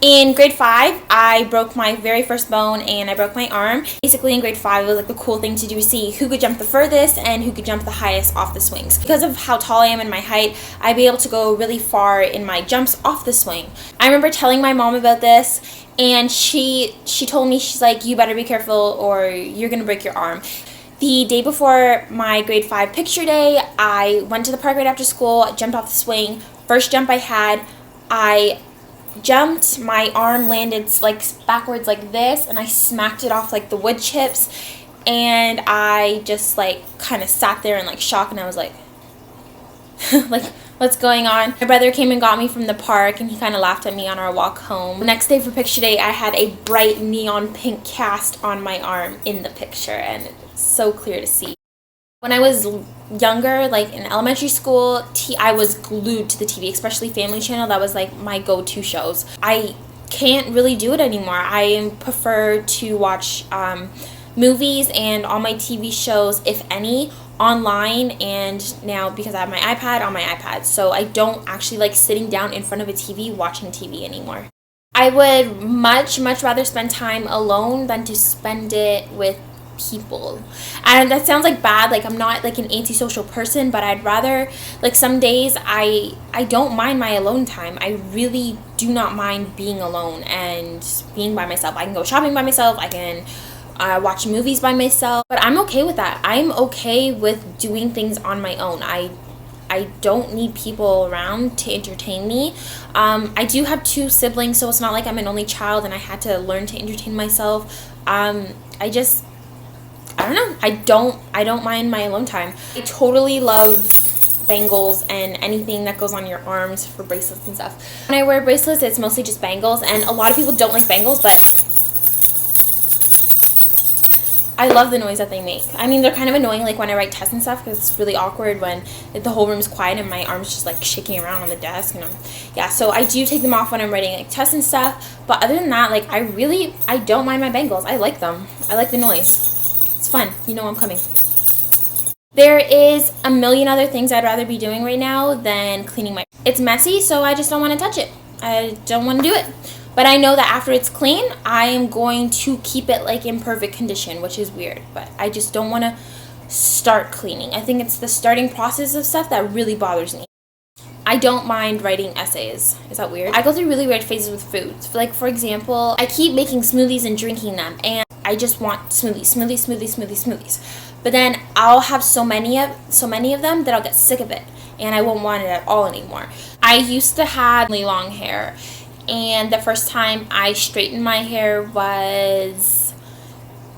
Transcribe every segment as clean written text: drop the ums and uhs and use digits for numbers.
In grade 5, I broke my very first bone and I broke my arm. Basically in grade 5, it was like the cool thing to do to see who could jump the furthest and who could jump the highest off the swings. Because of how tall I am and my height, I'd be able to go really far in my jumps off the swing. I remember telling my mom about this, and she told me, she's like, you better be careful or you're gonna break your arm. The day before my grade 5 picture day, I went to the park right after school, jumped off the swing. First jump I had, I jumped, my arm landed like backwards like this, and I smacked it off like the wood chips, and I just like kind of sat there in like shock, and I was like like, what's going on? My brother came and got me from the park, and he kind of laughed at me on our walk home. The next day for picture day, I had a bright neon pink cast on my arm in the picture, and it's so clear to see. When I was younger, like in elementary school, I was glued to the TV, especially Family Channel. That was like my go-to shows. I can't really do it anymore. I prefer to watch movies and all my TV shows, if any, online, and now because I have my iPad, on my iPad. So I don't actually like sitting down in front of a TV watching TV anymore. I would much rather spend time alone than to spend it with people. And that sounds like bad, like I'm not like an antisocial person, but I'd rather, like, some days I don't mind my alone time. I really do not mind being alone and being by myself. I can go shopping by myself, I can watch movies by myself, but I'm okay with that. I'm okay with doing things on my own. I don't need people around to entertain me. I do have 2 siblings, so it's not like I'm an only child and I had to learn to entertain myself. I don't know. I don't mind my alone time. I totally love bangles and anything that goes on your arms for bracelets and stuff. When I wear bracelets, it's mostly just bangles, and a lot of people don't like bangles, but I love the noise that they make. I mean, they're kind of annoying like when I write tests and stuff, because it's really awkward when the whole room's quiet and my arm's just like shaking around on the desk, and yeah, so I do take them off when I'm writing like tests and stuff. But other than that, like, I don't mind my bangles. I like them. I like the noise. It's fun. You know I'm coming. There is a million other things I'd rather be doing right now than cleaning my... It's messy, so I just don't want to touch it. I don't want to do it. But I know that after it's clean, I am going to keep it like in perfect condition, which is weird. But I just don't want to start cleaning. I think it's the starting process of stuff that really bothers me. I don't mind writing essays. Is that weird? I go through really weird phases with food. Like, for example, I keep making smoothies and drinking them, and I just want smoothies. But then I'll have so many of them that I'll get sick of it, and I won't want it at all anymore. I used to have really long hair, and the first time I straightened my hair was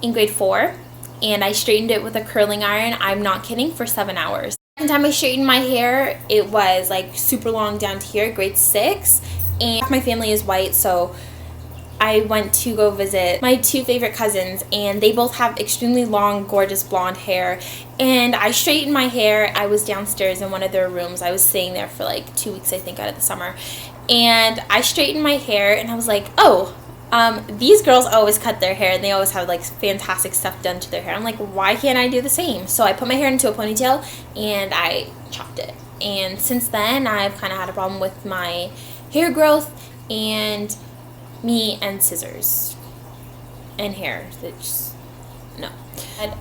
in grade 4, and I straightened it with a curling iron. I'm not kidding, for 7 hours. The second time I straightened my hair, it was like super long down to here, grade 6, and my family is white, so I went to go visit my 2 favorite cousins, and they both have extremely long, gorgeous blonde hair, and I straightened my hair. I was downstairs in one of their rooms. I was staying there for like 2 weeks, I think, out of the summer, and I straightened my hair, and I was like, oh, these girls always cut their hair, and they always have like fantastic stuff done to their hair. I'm like, why can't I do the same? So I put my hair into a ponytail, and I chopped it, and since then I've kind of had a problem with my hair growth, and me and scissors and hair. Just no. And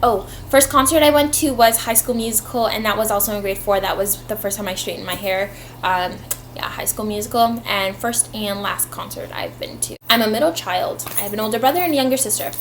first concert I went to was High School Musical, and that was also in grade 4. That was the first time I straightened my hair. High School Musical, and first and last concert I've been to. I'm a middle child. I have an older brother and a younger sister.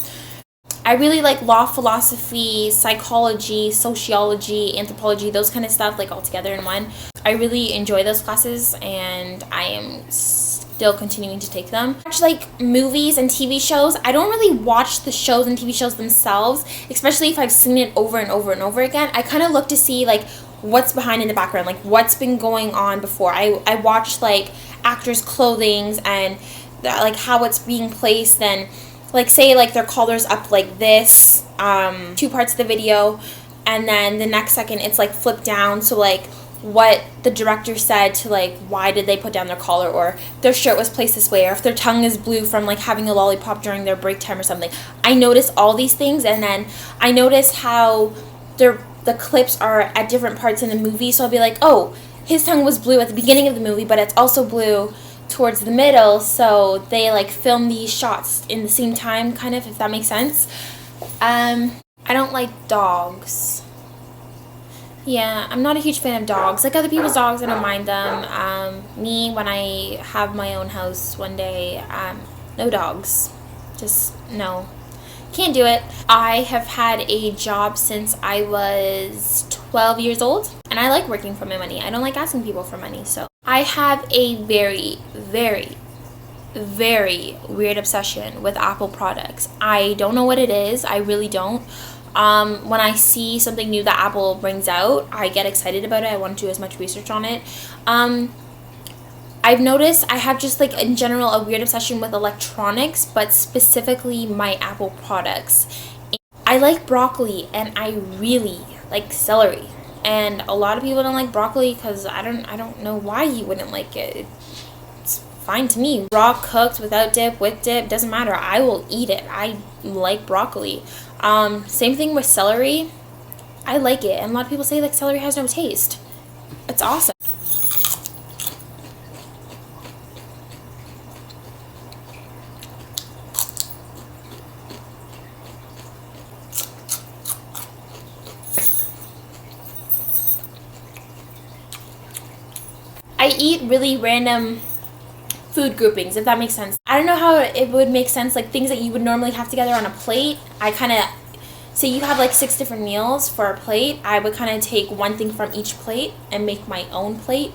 I really like law, philosophy, psychology, sociology, anthropology, those kind of stuff, like all together in one. I really enjoy those classes, and I am still continuing to take them. I watch like movies and TV shows. I don't really watch the shows and TV shows themselves, especially if I've seen it over and over and over again. I kind of look to see like what's behind in the background, like what's been going on before. I watch like actors' clothings and like how it's being placed, and like say like their collar's up like this, 2 parts of the video, and then the next second it's like flipped down, so like what the director said to like why did they put down their collar, or their shirt was placed this way, or if their tongue is blue from like having a lollipop during their break time or something. I notice all these things, and then I notice how the clips are at different parts in the movie, so I'll be like, oh, his tongue was blue at the beginning of the movie, but it's also blue towards the middle, so they like film these shots in the same time, kind of, if that makes sense. I don't like dogs. Yeah, I'm not a huge fan of dogs. Like other people's dogs, I don't mind them. Me, when I have my own house one day, no dogs. Just no. Can't do it. I have had a job since I was 12 years old, and I like working for my money. I don't like asking people for money, so. I have a very, very, very weird obsession with Apple products. I don't know what it is. I really don't. When I see something new that Apple brings out, I get excited about it. I want to do as much research on it. I've noticed I have just like in general a weird obsession with electronics, but specifically my Apple products. I like broccoli and I really like celery. And a lot of people don't like broccoli because I don't know why you wouldn't like it. It's fine to me. Raw, cooked, without dip, with dip, doesn't matter. I will eat it. I like broccoli. Same thing with celery. I like it. And a lot of people say like celery has no taste. It's awesome. I eat really random food groupings, if that makes sense. I don't know how it would make sense, like things that you would normally have together on a plate. I kind of, say you have like 6 different meals for a plate, I would kind of take one thing from each plate and make my own plate.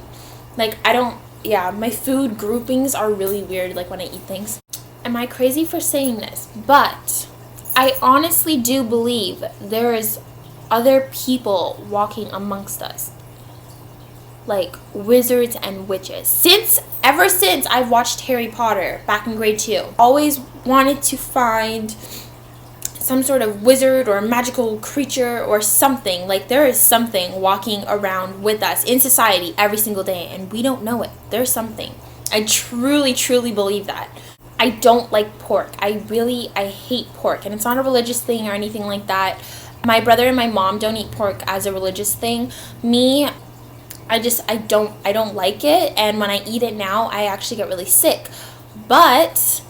Like my food groupings are really weird, like when I eat things. Am I crazy for saying this? But I honestly do believe there is other people walking amongst us. Like wizards and witches. Ever since I've watched Harry Potter back in grade 2, always wanted to find some sort of wizard or magical creature or something. Like there is something walking around with us in society every single day and we don't know it. There's something. I truly, truly believe that. I don't like pork. I hate pork, and it's not a religious thing or anything like that. My brother and my mom don't eat pork as a religious thing. Me, I don't like it, and when I eat it now, I actually get really sick. But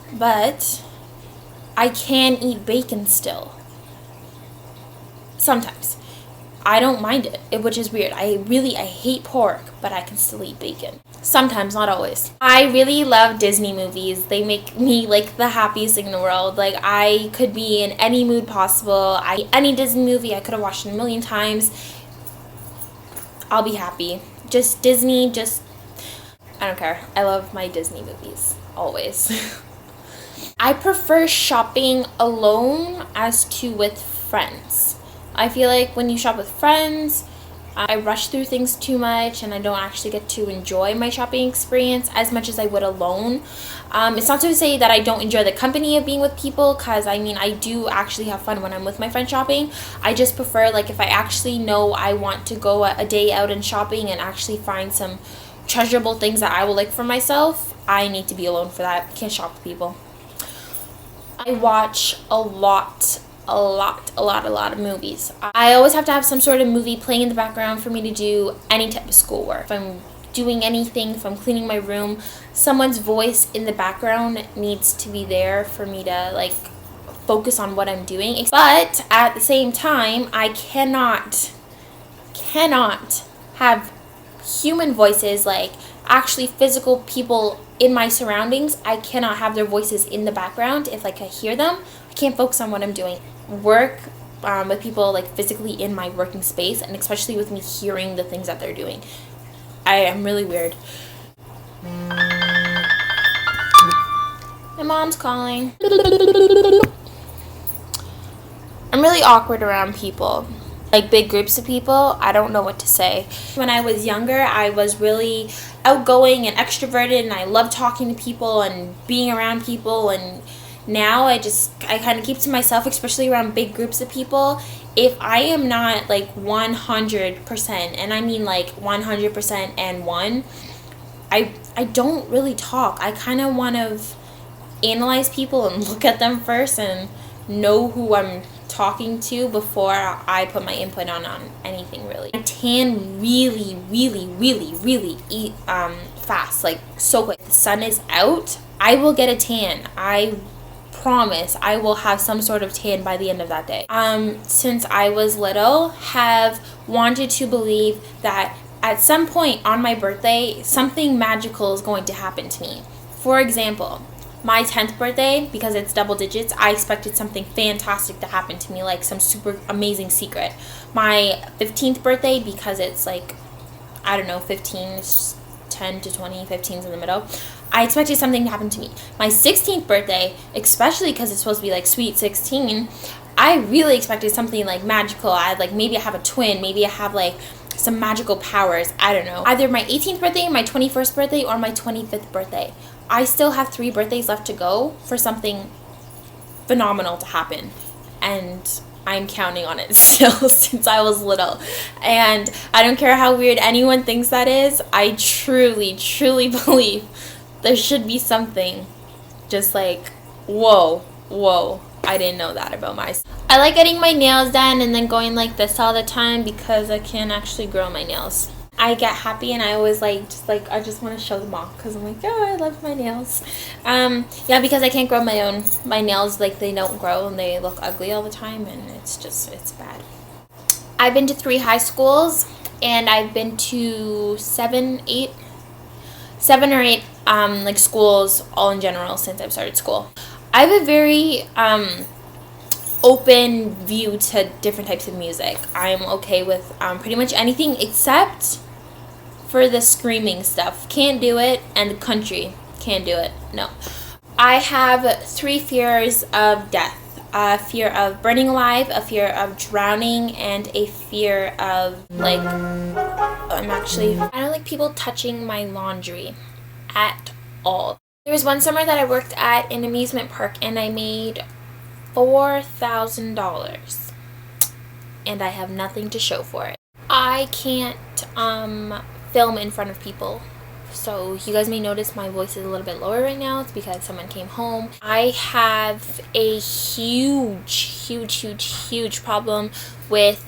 I can eat bacon still. Sometimes. I don't mind it, which is weird. I hate pork, but I can still eat bacon. Sometimes, not always. I really love Disney movies. They make me like the happiest thing in the world. Like I could be in any mood possible. Any Disney movie, I could have watched it a million times. I'll be happy. Just Disney, I don't care. I love my Disney movies, always. I prefer shopping alone as to with friends. I feel like when you shop with friends, I rush through things too much and I don't actually get to enjoy my shopping experience as much as I would alone. It's not to say that I don't enjoy the company of being with people, because I do actually have fun when I'm with my friends shopping. I just prefer, like, if I actually know I want to go a day out and shopping and actually find some treasurable things that I will like for myself, I need to be alone for that. I can't shop with people. I watch a lot of movies. I always have to have some sort of movie playing in the background for me to do any type of schoolwork. If I'm doing anything, if I'm cleaning my room, someone's voice in the background needs to be there for me to like focus on what I'm doing. But at the same time, I cannot have human voices, like actually physical people in my surroundings. I cannot have their voices in the background. If like I hear them, I can't focus on what I'm doing. Work with people like physically in my working space, and especially with me hearing the things that they're doing. I am really weird. My mom's calling. I'm really awkward around people. Like big groups of people, I don't know what to say. When I was younger, I was really outgoing and extroverted, and I loved talking to people and being around people, and now I kind of keep to myself, especially around big groups of people. If I am not like 100%, and I mean like 100% and one, I don't really talk. I kind of want to analyze people and look at them first and know who I'm talking to before I put my input on anything really. I tan really fast, like so quick. The sun is out, I will get a tan. I promise I will have some sort of tan by the end of that day. Since I was little, have wanted to believe that at some point on my birthday, something magical is going to happen to me. For example, my 10th birthday, because it's double digits, I expected something fantastic to happen to me, like some super amazing secret. My 15th birthday, because it's like, I don't know, 15, it's 10 to 20, 15's in the middle, I expected something to happen to me. My 16th birthday, especially because it's supposed to be like sweet 16, I really expected something like magical. Maybe I have a twin, maybe I have like some magical powers, I don't know. Either my 18th birthday, my 21st birthday, or my 25th birthday. I still have 3 birthdays left to go for something phenomenal to happen. And I'm counting on it still since I was little. And I don't care how weird anyone thinks that is. I truly, truly believe there should be something just like, whoa, I didn't know that about myself. I like getting my nails done and then going like this all the time because I can't actually grow my nails. I get happy and I always I just want to show them off because I'm like, oh, I love my nails. Yeah, because I can't grow my nails, like they don't grow and they look ugly all the time, and it's bad. I've been to 3 high schools, and I've been to 7 or 8 like schools all in general since I've started school. I have a very open view to different types of music. I'm okay with pretty much anything except for the screaming stuff. Can't do it. And the country, can't do it. No. I have 3 fears of death. A fear of burning alive, a fear of drowning, and a fear of I don't like people touching my laundry at all. There was one summer that I worked at an amusement park and I made $4,000 and I have nothing to show for it. I can't film in front of people, so you guys may notice my voice is a little bit lower right now. It's because someone came home. I have a huge problem with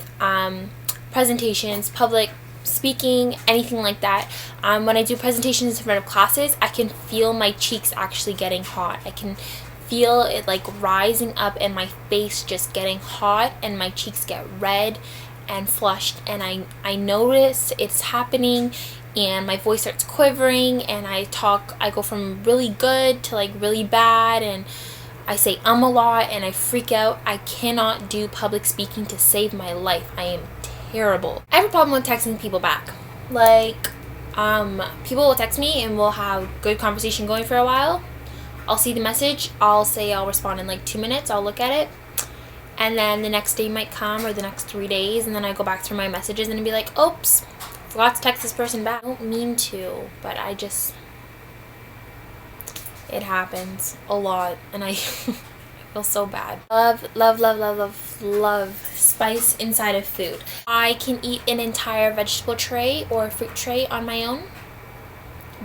presentations, public speaking, anything like that. When I do presentations in front of classes, I can feel my cheeks actually getting hot. I can feel it like rising up and my face just getting hot and my cheeks get red and flushed, and I notice it's happening and my voice starts quivering and I go from really good to like really bad, and I say a lot and I freak out. I cannot do public speaking to save my life. I am terrible. I have a problem with texting people back. People will text me and we'll have good conversation going for a while. I'll see the message, I'll respond in like 2 minutes, I'll look at it, and then the next day might come, or the next 3 days, and then I go back through my messages and be like, oops, forgot to text this person back. I don't mean to, but it happens a lot, and I feel so bad. Love spice inside of food. I can eat an entire vegetable tray or fruit tray on my own.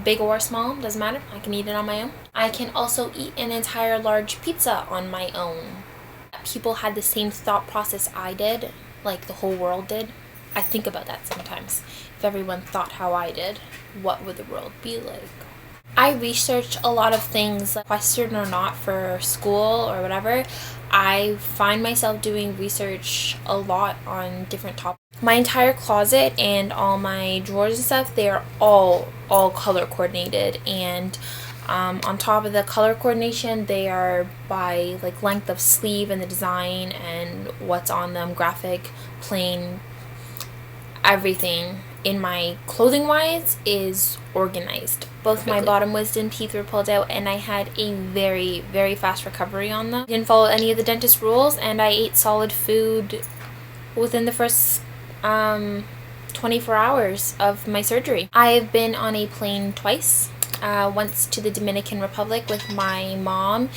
Big or small, doesn't matter. I can eat it on my own. I can also eat an entire large pizza on my own. People had the same thought process I did, like the whole world did. I think about that sometimes. If everyone thought how I did, what would the world be like? I research a lot of things, like Western or not, for school or whatever. I find myself doing research a lot on different topics. My entire closet and all my drawers and stuff, they are all color coordinated, and on top of the color coordination, they are by like length of sleeve and the design and what's on them, graphic, plain, everything in my clothing wise is organized. Both my bottom wisdom teeth were pulled out and I had a very, very fast recovery on them. Didn't follow any of the dentist rules, and I ate solid food within the first 24 hours of my surgery. I've been on a plane twice. Once to the Dominican Republic with my mom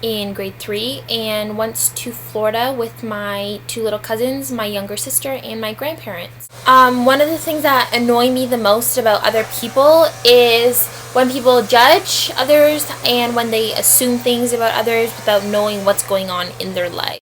in grade 3, and once to Florida with my 2 little cousins, my younger sister, and my grandparents. One of the things that annoy me the most about other people is when people judge others and when they assume things about others without knowing what's going on in their life.